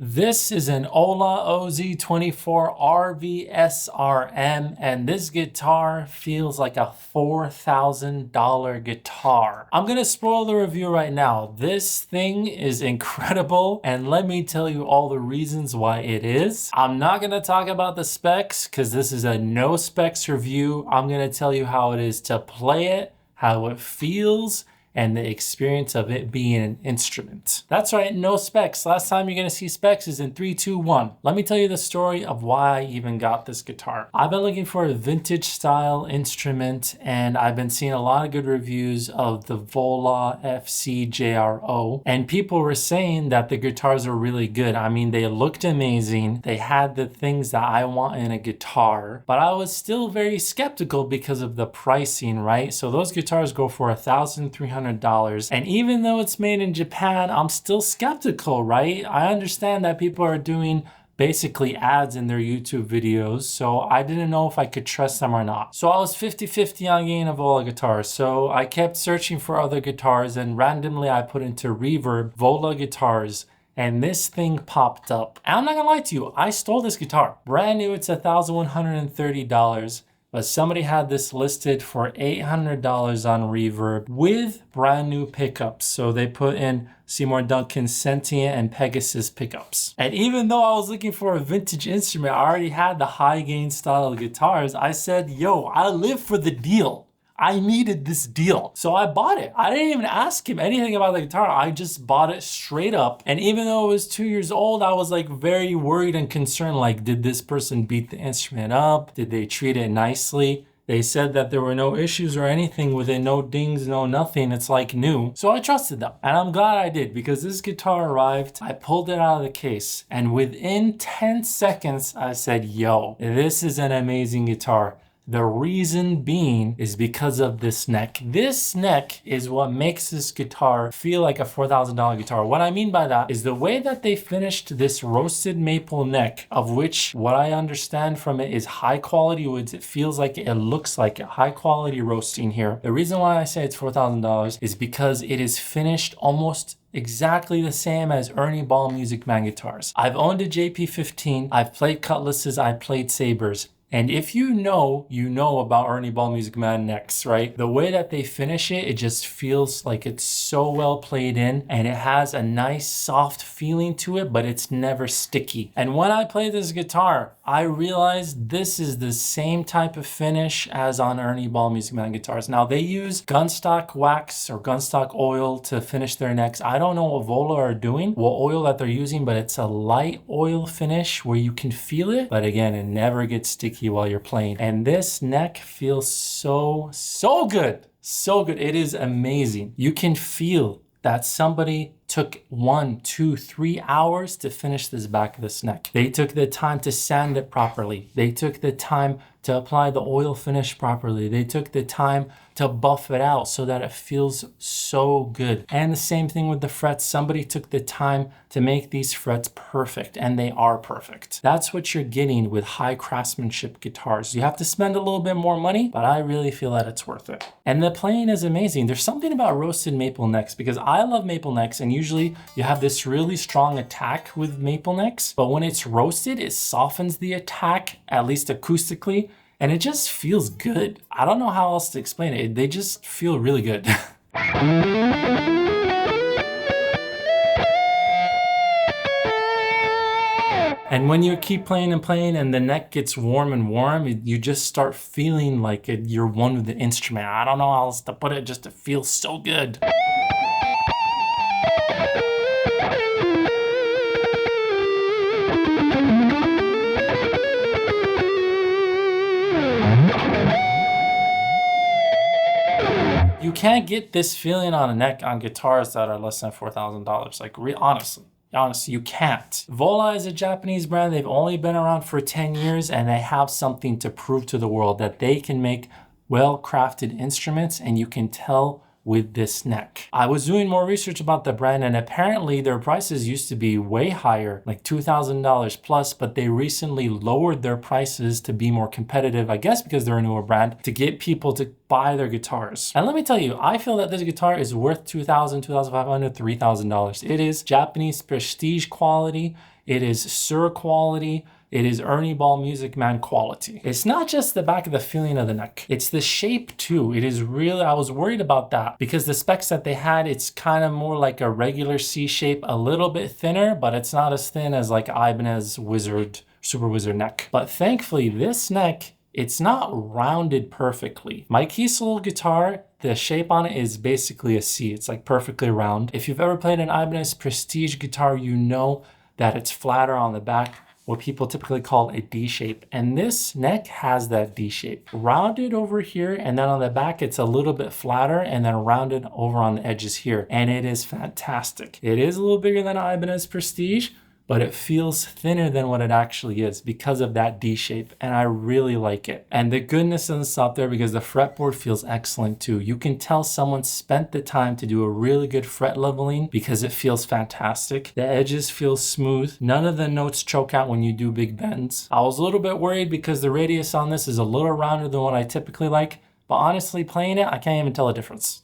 This is an Vola OZ24 RV SRM, and this guitar feels like a $4,000 guitar. I'm gonna spoil the review right now. This thing is incredible, and let me tell you all the reasons why it is. I'm not gonna talk about the specs, because this is a no specs review. I'm gonna tell you how it is to play it, how it feels, and the experience of it being an instrument. That's right, no specs. Last time you're gonna see specs is in 3, 2, 1. Let me tell you the story of why I even got this guitar. I've been looking for a vintage style instrument, and I've been seeing a lot of good reviews of the Vola FCJRO, and people were saying that the guitars are really good. I mean, they looked amazing. They had the things that I want in a guitar, but I was still very skeptical because of the pricing, right? So those guitars go for $1,300. And even though it's made in Japan, I'm still skeptical, right? I understand that people are doing basically ads in their YouTube videos, so I didn't know if I could trust them or not. So I was 50-50 on getting a Vola guitar. So I kept searching for other guitars, and randomly I put into Reverb Vola guitars, and this thing popped up. And I'm not gonna lie to you, I stole this guitar. Brand new, it's $1,130. But somebody had this listed for $800 on Reverb with brand new pickups. So they put in Seymour, Duncan, Sentient, and Pegasus pickups. And even though I was looking for a vintage instrument, I already had the high gain style guitars. I said, yo, I live for the deal. I needed this deal. So I bought it. I didn't even ask him anything about the guitar. I just bought it straight up. And even though it was 2 years old, I was like very worried and concerned. Like, did this person beat the instrument up? Did they treat it nicely? They said that there were no issues or anything with it, no dings, no nothing. It's like new. So I trusted them. And I'm glad I did, because this guitar arrived, I pulled it out of the case, and within 10 seconds, I said, yo, this is an amazing guitar. The reason being is because of this neck. This neck is what makes this guitar feel like a $4,000 guitar. What I mean by that is the way that they finished this roasted maple neck, of which what I understand from it is high quality woods. It feels like it looks like high quality roasting here. The reason why I say it's $4,000 is because it is finished almost exactly the same as Ernie Ball Music Man guitars. I've owned a JP15, I've played Cutlasses, I've played Sabres. And if you know about Ernie Ball Music Man necks, right? The way that they finish it, it just feels like it's so well played in, and it has a nice soft feeling to it, but it's never sticky. And when I play this guitar, I realized this is the same type of finish as on Ernie Ball Music Man guitars. Now they use gunstock wax or gunstock oil to finish their necks. I don't know what Vola are doing, what oil that they're using, but it's a light oil finish where you can feel it, but again, it never gets sticky while you're playing. And this neck feels so good. So good. It is amazing. You can feel that somebody took 1, 2, 3 hours to finish this back of this neck. They took the time to sand it properly. They took the time to apply the oil finish properly. They took the time to buff it out so that it feels so good. And the same thing with the frets. Somebody took the time to make these frets perfect, and they are perfect. That's what you're getting with high craftsmanship guitars. You have to spend a little bit more money, but I really feel that it's worth it. And the playing is amazing. There's something about roasted maple necks, because I love maple necks, and usually you have this really strong attack with maple necks, but when it's roasted, it softens the attack, at least acoustically, and it just feels good. I don't know how else to explain it. They just feel really good. And when you keep playing and playing and the neck gets warm and warm, you just start feeling like you're one with the instrument. I don't know how else to put it, just it feels so good. You can't get this feeling on a neck on guitars that are less than $4,000. Like, honestly, you can't. Vola is a Japanese brand. They've only been around for 10 years, and they have something to prove to the world, that they can make well-crafted instruments, and you can tell with this neck. I was doing more research about the brand, and apparently their prices used to be way higher, like $2,000 plus, but they recently lowered their prices to be more competitive, I guess because they're a newer brand, to get people to buy their guitars. And let me tell you, I feel that this guitar is worth $2,000, $2,500, $3,000. It is Japanese prestige quality. It is Sur quality. It is Ernie Ball Music Man quality. It's not just the back of the feeling of the neck. It's the shape too. It is really, I was worried about that because the specs that they had, it's kind of more like a regular C shape, a little bit thinner, but it's not as thin as like Ibanez Wizard, Super Wizard neck. But thankfully this neck, it's not rounded perfectly. My Kiesel guitar, the shape on it is basically a C. It's like perfectly round. If you've ever played an Ibanez Prestige guitar, you know that it's flatter on the back, what people typically call a D shape. And this neck has that D shape. Rounded over here, and then on the back, it's a little bit flatter, and then rounded over on the edges here. And it is fantastic. It is a little bigger than Ibanez Prestige, but it feels thinner than what it actually is because of that D shape, and I really like it. And the goodness doesn't stop there because the fretboard feels excellent too. You can tell someone spent the time to do a really good fret leveling because it feels fantastic. The edges feel smooth. None of the notes choke out when you do big bends. I was a little bit worried because the radius on this is a little rounder than what I typically like, but honestly, playing it, I can't even tell a difference.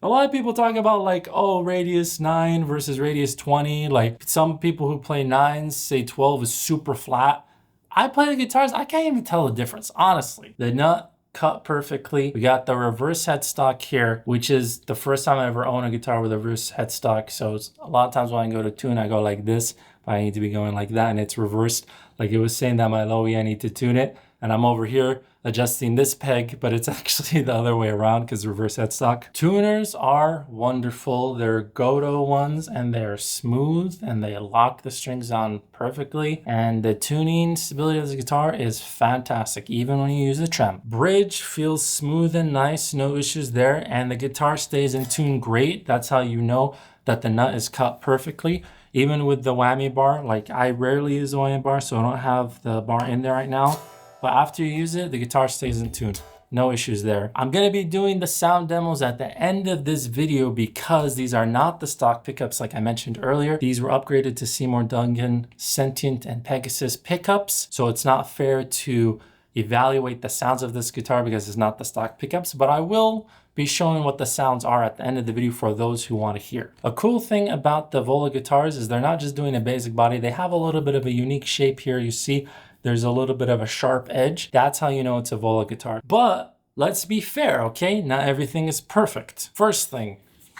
A lot of people talk about like, oh, radius 9 versus radius 20. Like some people who play 9s say 12 is super flat. I play the guitars, I can't even tell the difference, honestly. The nut cut perfectly. We got the reverse headstock here, which is the first time I ever own a guitar with a reverse headstock. So it's, a lot of times when I go to tune, I go like this, but I need to be going like that, and it's reversed. Like it was saying that my low E, I need to tune it, and I'm over here adjusting this peg, but it's actually the other way around because reverse headstock. Tuners are wonderful. They're Goto ones, and they're smooth, and they lock the strings on perfectly. And the tuning stability of the guitar is fantastic, even when you use a trem. Bridge feels smooth and nice, no issues there, and the guitar stays in tune great. That's how you know that the nut is cut perfectly. Even with the whammy bar, like I rarely use the whammy bar, so I don't have the bar in there right now. But after you use it, the guitar stays in tune. No issues there. I'm gonna be doing the sound demos at the end of this video because these are not the stock pickups like I mentioned earlier. These were upgraded to Seymour, Duncan, Sentient, and Pegasus pickups. So it's not fair to evaluate the sounds of this guitar because it's not the stock pickups, but I will be showing what the sounds are at the end of the video for those who want to hear. A cool thing about the Vola guitars is they're not just doing a basic body. They have a little bit of a unique shape here. You see, there's a little bit of a sharp edge. That's how you know it's a Vola guitar. But let's be fair, okay? Not everything is perfect. First thing,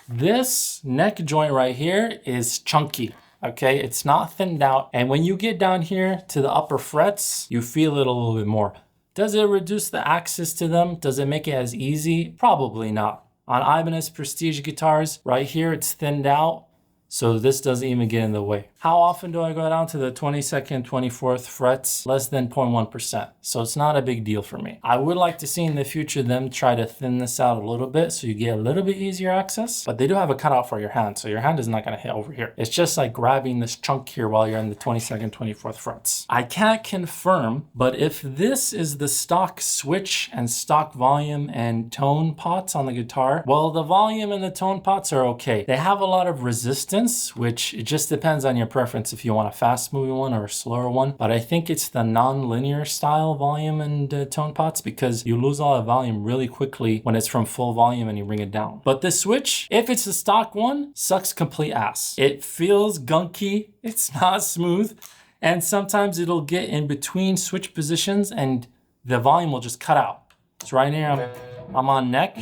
this neck joint right here is chunky, okay? It's not thinned out. And when you get down here to the upper frets, you feel it a little bit more. Does it reduce the access to them? Does it make it as easy? Probably not. On Ibanez Prestige guitars, right here, it's thinned out. So this doesn't even get in the way. How often do I go down to the 22nd, 24th frets? Less than 0.1%. So it's not a big deal for me. I would like to see in the future them try to thin this out a little bit so you get a little bit easier access, but they do have a cutout for your hand. So your hand is not gonna hit over here. It's just like grabbing this chunk here while you're in the 22nd, 24th frets. I can't confirm, but if this is the stock switch and stock volume and tone pots on the guitar, well, the volume and the tone pots are okay. They have a lot of resistance, which it just depends on your preference if you want a fast moving one or a slower one. But I think it's the non-linear style volume and tone pots because you lose all the volume really quickly when it's from full volume and you bring it down. But this switch, if it's the stock one, sucks complete ass. It feels gunky, it's not smooth, and sometimes it'll get in between switch positions and the volume will just cut out. So right here, I'm on neck.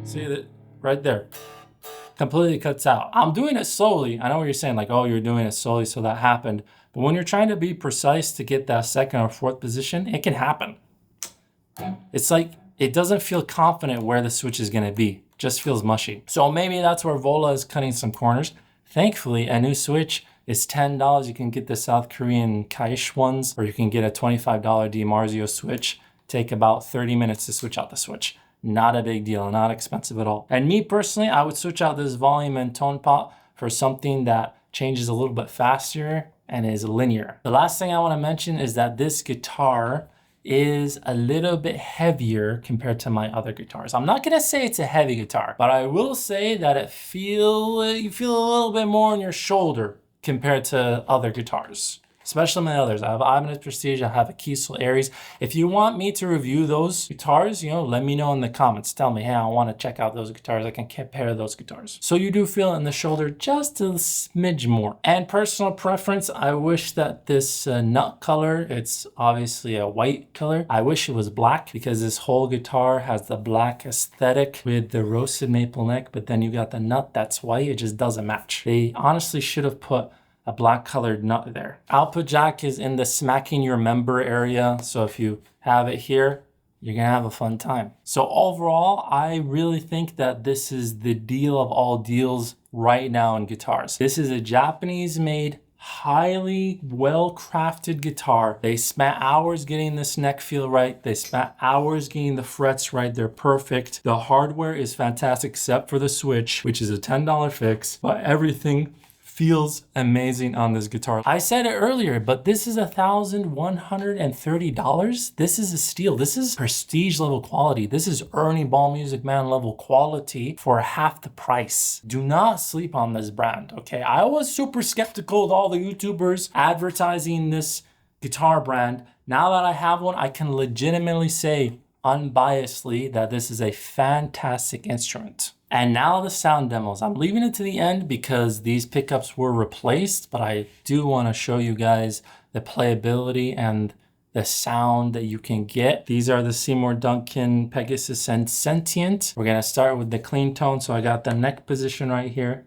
See that? Right there, completely cuts out. I'm doing it slowly. I know what you're saying, like, oh, you're doing it slowly, so that happened. But when you're trying to be precise to get that second or fourth position, it can happen. It's like, it doesn't feel confident where the switch is gonna be. It just feels mushy. So maybe that's where Vola is cutting some corners. Thankfully, a new switch is $10. You can get the South Korean Kaish ones, or you can get a $25 DiMarzio switch. Take about 30 minutes to switch out the switch. Not a big deal, not expensive at all. And me personally, I would switch out this volume and tone pot for something that changes a little bit faster and is linear. The last thing I want to mention is that this guitar is a little bit heavier compared to my other guitars. I'm not gonna say it's a heavy guitar, but I will say that you feel a little bit more on your shoulder compared to other guitars. especially my others. I have Ibanez Prestige, I have a Kiesel Aries. If you want me to review those guitars, let me know in the comments. Tell me, hey, I want to check out those guitars. I can compare those guitars. So you do feel it in the shoulder just a smidge more. And personal preference, I wish that this nut color, it's obviously a white color. I wish it was black because this whole guitar has the black aesthetic with the roasted maple neck, but then you got the nut that's white. It just doesn't match. They honestly should have put a black colored nut there. Output jack is in the smacking your member area. So if you have it here, you're gonna have a fun time. So overall, I really think that this is the deal of all deals right now in guitars. This is a Japanese made, highly well-crafted guitar. They spent hours getting this neck feel right. They spent hours getting the frets right. They're perfect. The hardware is fantastic except for the switch, which is a $10 fix, but everything feels amazing on this guitar. I said it earlier, but this is $1,130. This is a steal. This is prestige level quality. This is Ernie Ball Music Man level quality for half the price. Do not sleep on this brand, okay? I was super skeptical of all the YouTubers advertising this guitar brand. Now that I have one, I can legitimately say unbiasedly that this is a fantastic instrument. And now the sound demos. I'm leaving it to the end because these pickups were replaced, but I do want to show you guys the playability and the sound that you can get. These are the Seymour, Duncan, Pegasus, and Sentient. We're gonna start with the clean tone. So I got the neck position right here.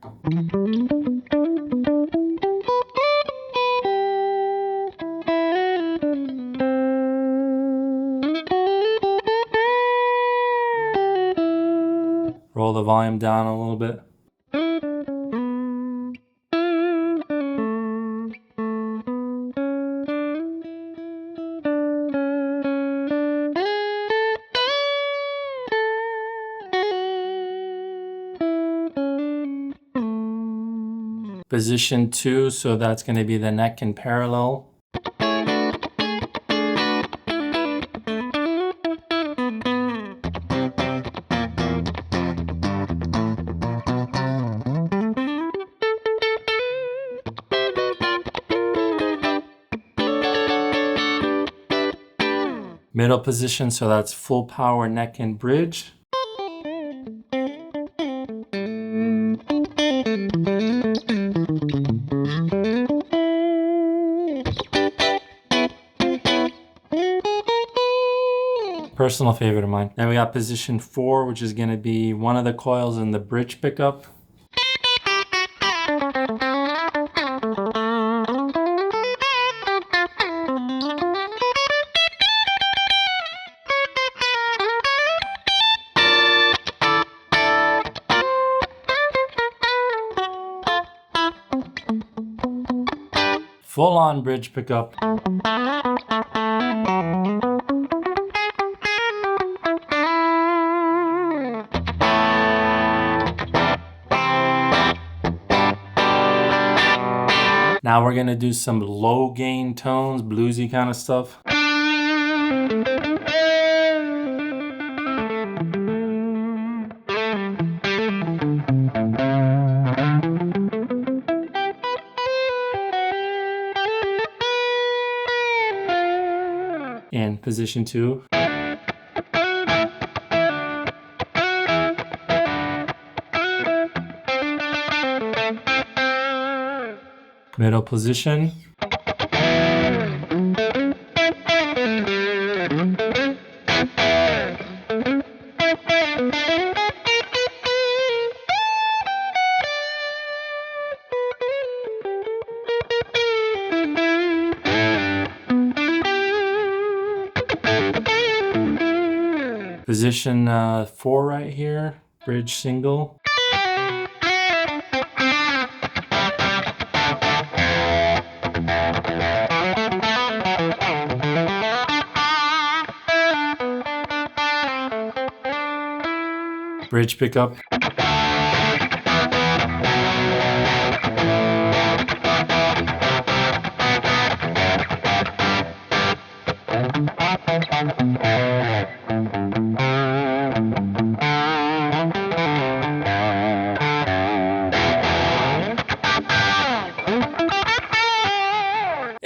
Roll the volume down a little bit. Position 2, so that's going to be the neck in parallel. Middle position, so that's full power neck and bridge. Personal favorite of mine. Then we got position 4, which is going to be one of the coils in the bridge pickup. Full on bridge pickup. Now we're gonna do some low gain tones, bluesy kind of stuff. In position 2. Middle position. Position 4 right here, bridge single. Bridge pickup.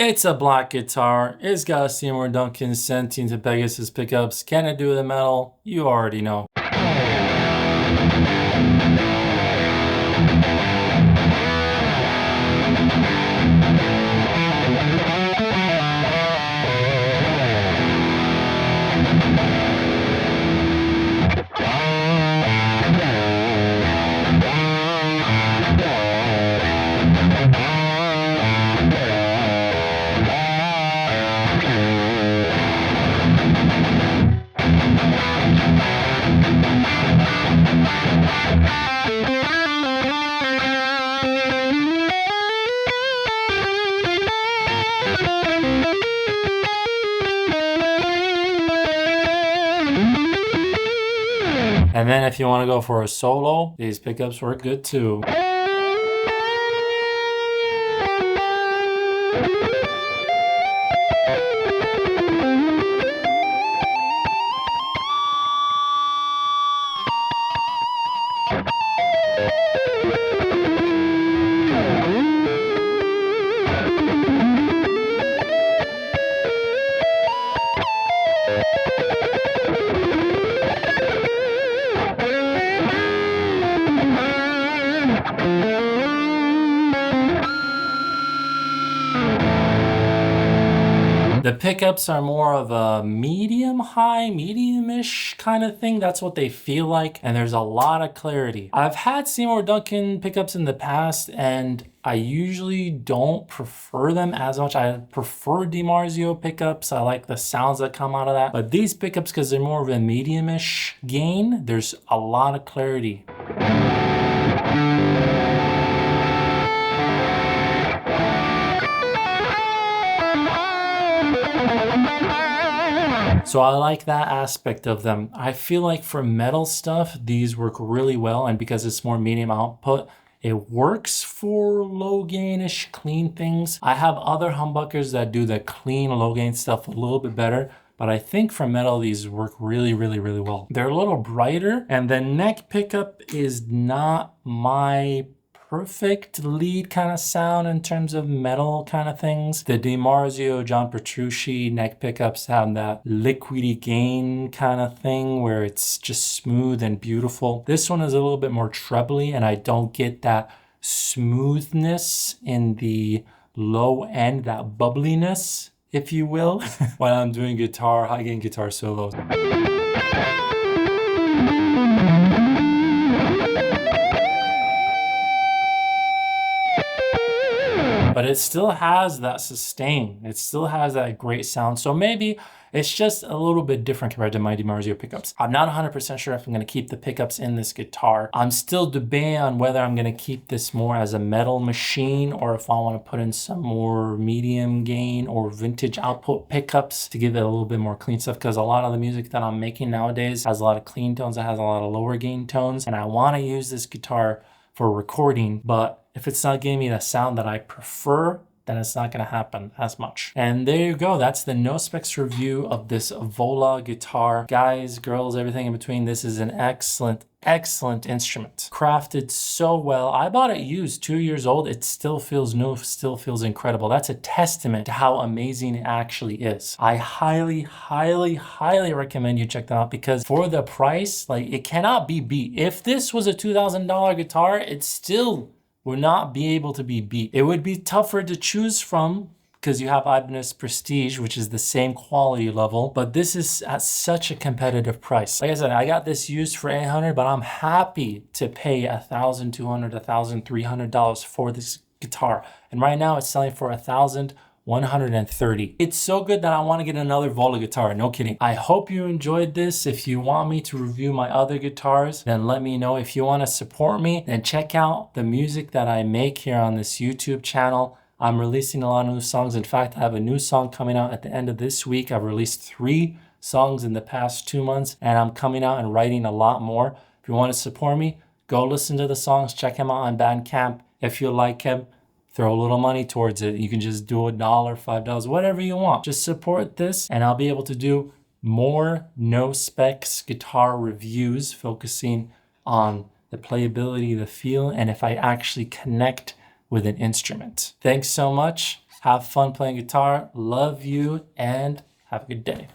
It's a black guitar. It's got a Seymour Duncan Sentient to Pegasus pickups. Can it do the metal? You already know. And then if you want to go for a solo, these pickups work good too. The pickups are more of a medium high, medium-ish kind of thing. That's what they feel like. And there's a lot of clarity. I've had Seymour Duncan pickups in the past and I usually don't prefer them as much. I prefer DiMarzio pickups. I like the sounds that come out of that. But these pickups, because they're more of a medium-ish gain, there's a lot of clarity. So I like that aspect of them. I feel like for metal stuff, these work really well. And because it's more medium output, it works for low gainish clean things. I have other humbuckers that do the clean low gain stuff a little bit better. But I think for metal, these work really, really, really well. They're a little brighter. And the neck pickup is not my perfect lead kind of sound in terms of metal kind of things. The DiMarzio, John Petrucci neck pickups have that liquidy gain kind of thing where it's just smooth and beautiful. This one is a little bit more trebly and I don't get that smoothness in the low end, that bubbliness, if you will, when I'm doing guitar, high gain guitar solos. But it still has that sustain. It still has that great sound. So maybe it's just a little bit different compared to my DiMarzio pickups. I'm not 100% sure if I'm gonna keep the pickups in this guitar. I'm still debating on whether I'm gonna keep this more as a metal machine or if I wanna put in some more medium gain or vintage output pickups to give it a little bit more clean stuff, because a lot of the music that I'm making nowadays has a lot of clean tones, it has a lot of lower gain tones, and I wanna use this guitar for recording, but if it's not giving me the sound that I prefer, then it's not gonna happen as much. And there you go, that's the no specs review of this Vola guitar. Guys, girls, everything in between, this is an excellent, excellent instrument. Crafted so well. I bought it used, 2 years old. It still feels new, still feels incredible. That's a testament to how amazing it actually is. I highly, highly, highly recommend you check that out because for the price, like it cannot be beat. If this was a $2,000 guitar, it still would not be able to be beat. It would be tougher to choose from because you have Ibanez Prestige, which is the same quality level, but this is at such a competitive price. Like I said, I got this used for $800, but I'm happy to pay $1,200, $1,300 for this guitar. And right now it's selling for $1,130. It's so good that I want to get another Vola guitar, no kidding. I hope you enjoyed this. If you want me to review my other guitars, then let me know. If you want to support me, then check out the music that I make here on this YouTube channel. I'm releasing a lot of new songs. In fact, I have a new song coming out at the end of this week. I've released 3 songs in the past 2 months, and I'm coming out and writing a lot more. If you want to support me, go listen to the songs, check them out on Bandcamp. If you like them, throw a little money towards it. You can just do $1, $5, whatever you want. Just support this and I'll be able to do more no specs guitar reviews focusing on the playability, the feel, and if I actually connect with an instrument. Thanks so much. Have fun playing guitar. Love you and have a good day.